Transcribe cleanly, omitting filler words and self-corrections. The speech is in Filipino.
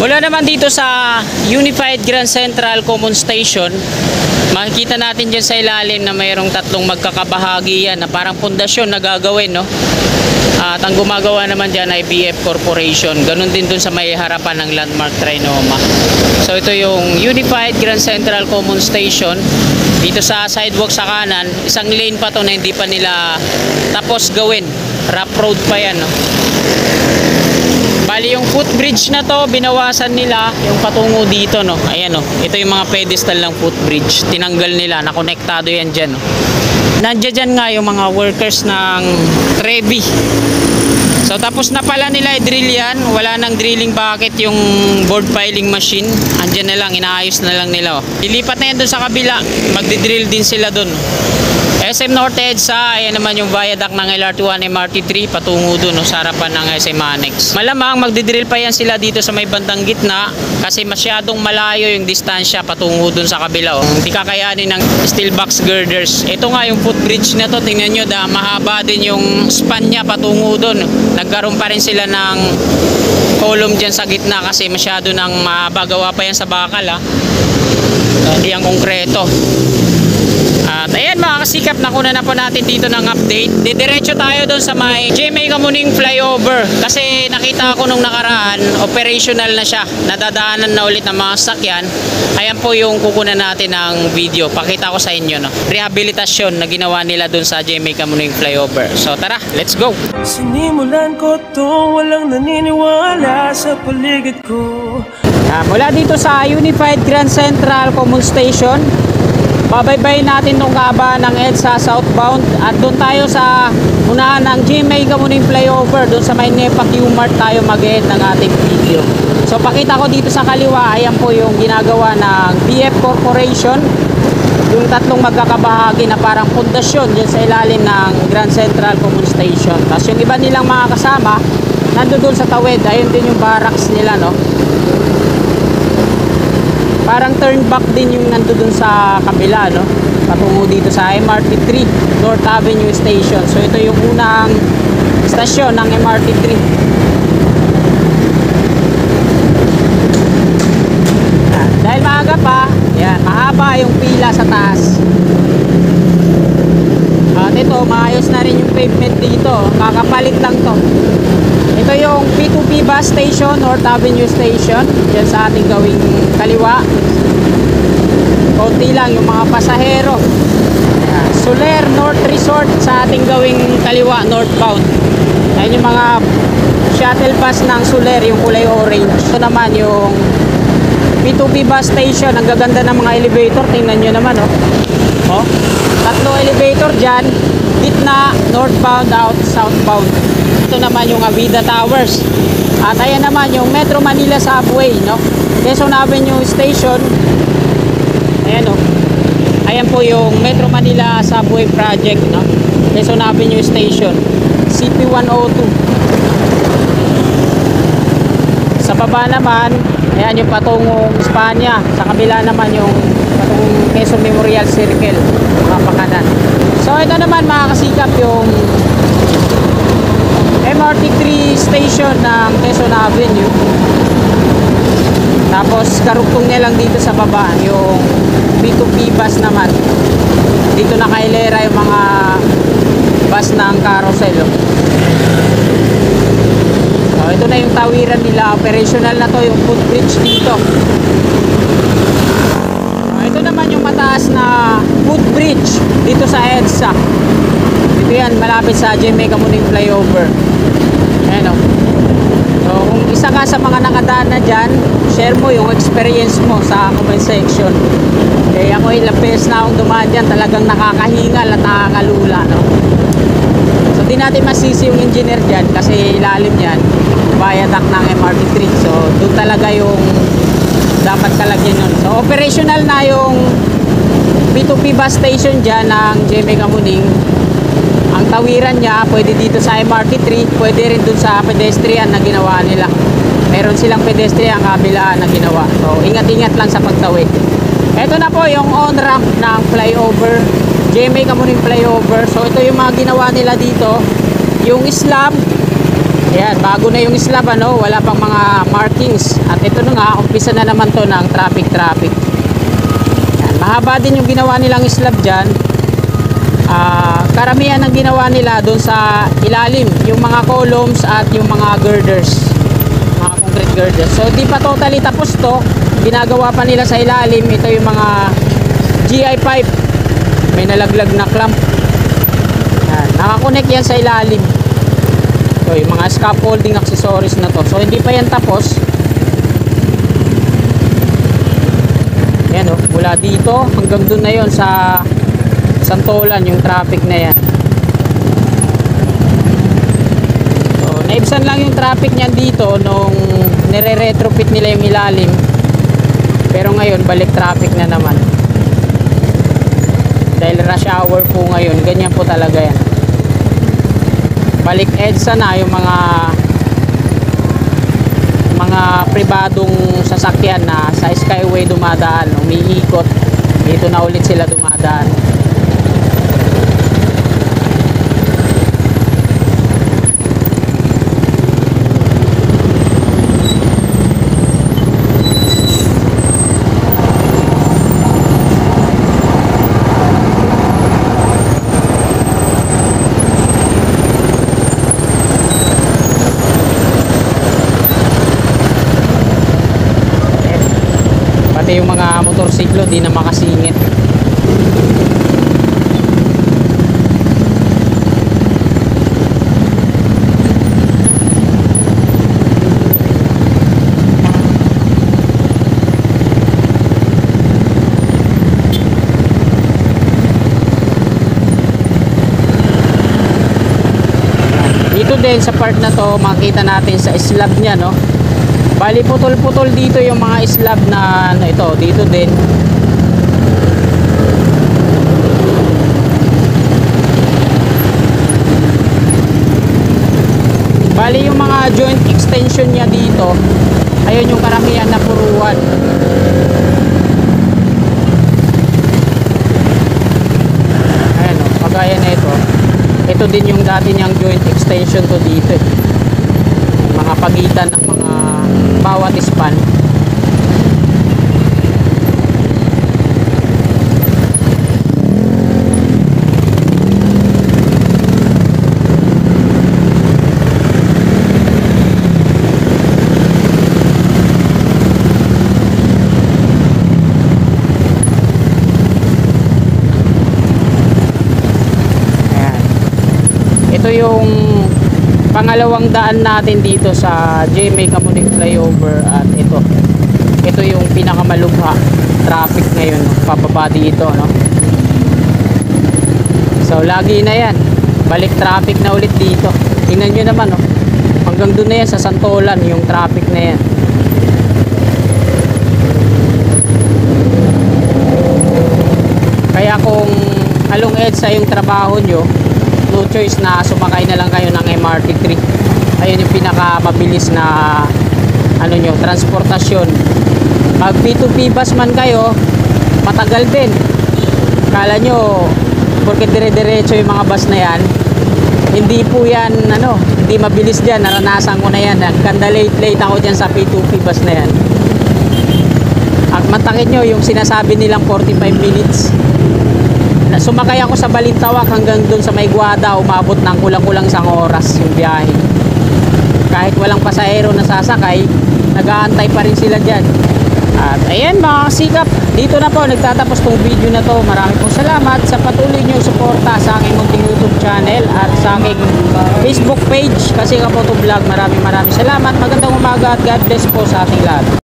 Mula naman dito sa Unified Grand Central Common Station, makikita natin dyan sa ilalim na mayroong tatlong magkakabahagi yan na parang pundasyon na gagawin, no? At ang gumagawa naman dyan ay BF Corporation. Ganun din dun sa may harapan ng Landmark Trinoma. So ito yung Unified Grand Central Common Station. Dito sa sidewalk sa kanan, isang lane pa to na hindi pa nila tapos gawin. Rough road pa yan, no? Bali yung footbridge na to, binawasan nila yung patungo dito, no? Ayan, no? Ito yung mga pedestal ng footbridge. Tinanggal nila, nakonektado yan dyan, no? Nandiyan dyan nga yung mga workers ng Trevi. So tapos na pala nila i-drill yan. Wala nang drilling bucket yung board piling machine. Andyan na lang, inaayos na lang nila, oh. Ilipat na yan dun sa kabila. Magdi-drill din sila dun. SM North EDSA, ayan naman yung viaduct ng LRT1 MRT3 patungo dun, no, sa harapan ng SM Annex. Malamang magdi-drill pa yan sila dito sa may bandang gitna kasi masyadong malayo yung distansya patungo dun sa kabila, oh. Hindi kakayanin ng steel box girders. Ito nga yung footbridge na to, tingnan nyo, mahaba din yung span niya patungo dun. Nagkaroon pa rin sila ng column dyan sa gitna kasi masyado nang mahaba. Gawa pa yan sa bakal, hindi ang konkreto. At ayan mga kasikap, nakuna na po natin dito ng update. Didiretso tayo doon sa may GMA Kamuning flyover kasi nakita ko nung nakaraan operational na siya, nadadaanan na ulit ng mga sakyan. Ayan po yung kukunan natin ng video, pakita ko sa inyo, no? Rehabilitasyon na ginawa nila doon sa GMA Kamuning flyover. So tara, let's go. Sinimulan ko to, walang naniniwala sa paligid ko. Mula dito sa Unified Grand Central Common Station, babaybayin natin nung kaba ng EDSA southbound at doon tayo sa unahan ng GMA Kamuning flyover, doon sa may NEPA Q-Mart tayo mag-end ng ating video. So pakita ko dito sa kaliwa, ayan po yung ginagawa ng BF Corporation, yung tatlong magkakabahagi na parang pundasyon dyan sa ilalim ng Grand Central Common Station. Tapos yung iba nilang mga kasama nandoon sa tawid, ayun din yung barracks nila, no? Parang turn back din yung nandoon sa kabila, no? Patungo dito sa MRT3 North Avenue Station. So ito yung unang stasyon ng MRT3. Dahil maaga pa, yan, mahaba yung pila sa taas. At ito, maayos na rin yung pavement dito. Kakapalit lang to. Ito yung P2P bus station, North Avenue Station. Diyan sa ating gawing kaliwa. Konti lang yung mga pasahero. Soler North Resort sa ating gawing kaliwa, northbound. Ayan yung mga shuttle bus ng Soler, yung kulay orange. Ito naman yung P2P bus station. Ang gaganda ng mga elevator. Tingnan nyo naman, oh. Oh, tatlong elevator dyan. Gitna, northbound, out, southbound. Ito naman yung Avida Towers. At ayan naman yung Metro Manila Subway, no? Quezon Avenue Station. Ayan, oh. Ayan po yung Metro Manila Subway Project, no? Quezon Avenue Station. CP102. Sa baba naman, ayan yung patungong Espanya. Sa kabila naman yung patungong Quezon Memorial Circle, mga pakanan. So ito naman mga kasikap yung MRT3 station ng Quezon Avenue. Tapos karugtong niya lang dito sa baba yung B2B bus naman. Dito nakailera yung mga bus ng carousel, oh. So ito na yung tawiran nila. Operational na to yung footbridge dito. So ito naman yung mataas na footbridge dito sa EDSA. Ito yan, malapit sa GMA Kamuning flyover. Ayan, oh. So kung isa ka sa mga nakadaan na dyan, share mo yung experience mo sa comment section. Kaya ako ilang beses na akong dumaan dyan, talagang nakakahingal at nakakalula, no? So di natin masisi yung engineer dyan kasi ilalim yan viaduct ng MRT3. So doon talaga yung dapat kalagyan nun. So operational na yung P2P bus station dyan ng GMA Kamuning. Ang tawiran niya pwede dito sa MRT3, pwede rin dun sa pedestrian na ginawa nila. Meron silang pedestrian kabilaan na ginawa. So ingat-ingat lang sa pagtawid. Ito na po yung on-ramp ng flyover, GMA Kamuning flyover. So ito yung mga ginawa nila dito. Yung slab, Ayan, bago na yung slab, ano, wala pang mga markings. At ito na nga, umpisa na naman to ng traffic. Ayan, mahaba din yung ginawa nilang slab dyan. Karamihan ng ginawa nila doon sa ilalim, yung mga columns at yung mga girders, mga concrete girders. So di pa totally tapos to, ginagawa pa nila sa ilalim. Ito yung mga GI pipe, may nalaglag na clamp. Ayan, nakakonect yan sa ilalim. So yung mga scaffolding accessories na to, so hindi pa yan tapos. Yan o, mula dito hanggang dun na yon sa Santolan, yung traffic na yan. So naibsan lang yung traffic niyan dito nung nire-retrofit nila yung ilalim, pero ngayon balik traffic na naman dahil rush hour po ngayon. Ganyan po talaga yan, balik EDSA na yung mga pribadong sasakyan na sa Skyway dumadaan, umiikot dito na ulit sila dumadaan. Pati yung mga motorsiklo di na makasingit. Dito din sa part na to, makita natin sa slab niya, no? Bali putol-putol dito yung mga slab na ano, ito dito din. Bali yung mga joint extension niya dito, ayun yung karamihan na puruan. Ayan o, pagaya na ito din yung dati niyang joint extension to dito, mga pagitan ng mga bawat span. Ayan. Ito yung pangalawang daan natin dito sa GMA Kamuning Flyover, at ito yung pinakamalubha traffic ngayon, pababa dito, no? So lagi na yan, balik traffic na ulit dito. Tingnan nyo naman, no? Hanggang doon na yan sa Santolan yung traffic na yan. Kaya kung along EDSA yung trabaho nyo, no choice na sumakay na lang kayo ng MRT3. Ayun yung pinaka mabilis na ano nyo, transportasyon. Pag P2P bus man kayo, matagal din. Kala nyo porque dire-diretso yung mga bus na yan, hindi po yan ano, hindi mabilis dyan. Naranasan ko na yan, ganda late ako dyan sa P2P bus na yan. At matakit nyo yung sinasabi nilang 45 minutes. Sumakay ako sa Balintawak hanggang dun sa Mayguada, umabot ng kulang-kulang 1 oras yung biyahe. Kahit walang pasahero na sasakay, nag-aantay pa rin sila dyan. At ayan mga kasikap, dito na po nagtatapos tong video na to. Maraming pong salamat sa patuloy nyo suporta sa aking munting YouTube channel at sa aking Facebook page, Kasika Photo Vlog. Maraming salamat. Magandang umaga at God bless po sa ating lahat.